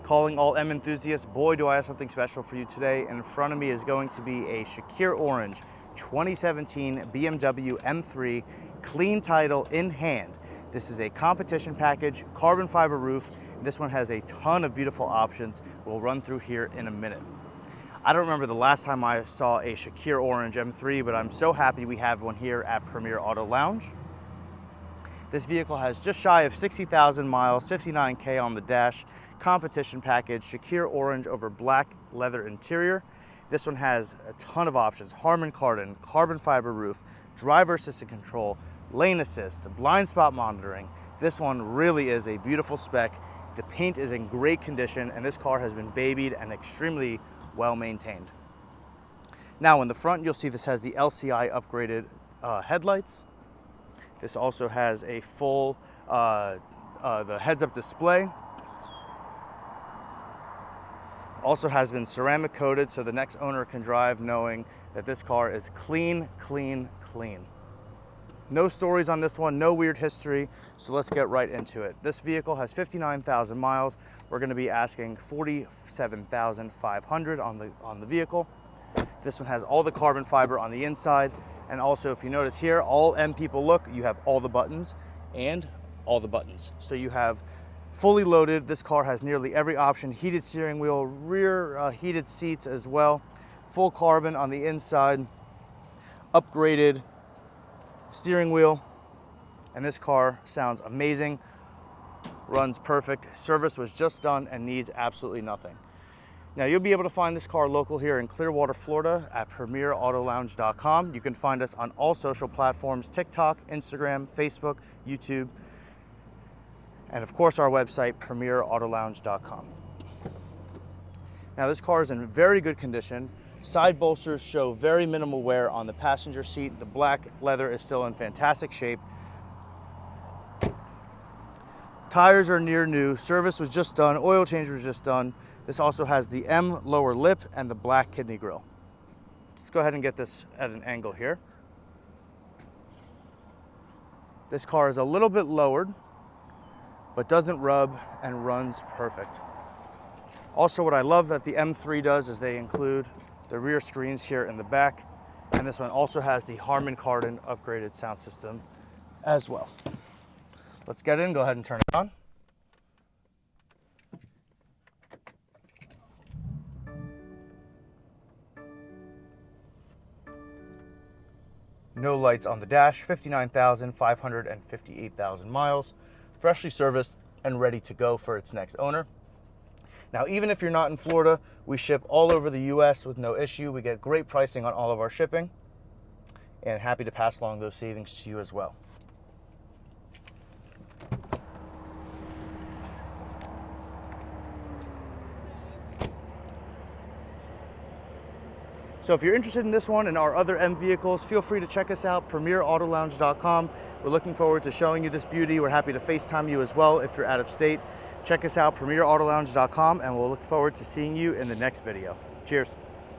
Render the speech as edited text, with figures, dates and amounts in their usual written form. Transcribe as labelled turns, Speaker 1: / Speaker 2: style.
Speaker 1: Calling all M enthusiasts, boy do I have something special for you today. In front of me is going to be a Shakir Orange 2017 BMW M3 clean title in hand. This is a competition package, carbon fiber roof. This one has a ton of beautiful options we'll run through here in a minute. I don't remember the last time I saw a Shakir Orange M3, but I'm so happy we have one here at Premier Auto Lounge. This vehicle has just shy of 60,000 miles, 59K on the dash, competition package, Shakir Orange over black leather interior. This one has a ton of options: Harman Kardon, carbon fiber roof, driver assistant control, lane assist, blind spot monitoring. This one really is a beautiful spec. The paint is in great condition, and this car has been babied and extremely well maintained. Now in the front, you'll see this has the LCI upgraded headlights. This also has a full the heads-up display. Also has been ceramic coated, so the next owner can drive knowing that this car is clean, clean, clean. No stories on this one, no weird history, so let's get right into it. This vehicle has 59,000 miles. We're gonna be asking $47,500 on the vehicle. This one has all the carbon fiber on the inside, and also if you notice here, all M people look, you have all the buttons and all the buttons. So you have fully loaded. This car has nearly every option: heated steering wheel, rear heated seats as well, full carbon on the inside, upgraded steering wheel, and this car sounds amazing, runs perfect. Service was just done and needs absolutely nothing. Now you'll be able to find this car local here in Clearwater, Florida at premierautolounge.com. You can find us on all social platforms: TikTok, Instagram, Facebook, YouTube, and of course our website, premierautolounge.com. Now this car is in very good condition. Side bolsters show very minimal wear on the passenger seat. The black leather is still in fantastic shape. Tires are near new. Service was just done. Oil change was just done. This also has the M lower lip and the black kidney grille. Let's go ahead and get this at an angle here. This car is a little bit lowered, but doesn't rub and runs perfect. Also, what I love that the M3 does is they include the rear screens here in the back, and this one also has the Harman Kardon upgraded sound system as well. Let's get in, go ahead and turn it on. No lights on the dash, 59,500 and 58,000 miles, freshly serviced and ready to go for its next owner. Now, even if you're not in Florida, we ship all over the US with no issue. We get great pricing on all of our shipping, and happy to pass along those savings to you as well. So if you're interested in this one and our other M vehicles, feel free to check us out, premierautolounge.com. We're looking forward to showing you this beauty. We're happy to FaceTime you as well if you're out of state. Check us out, premierautolounge.com, and we'll look forward to seeing you in the next video. Cheers.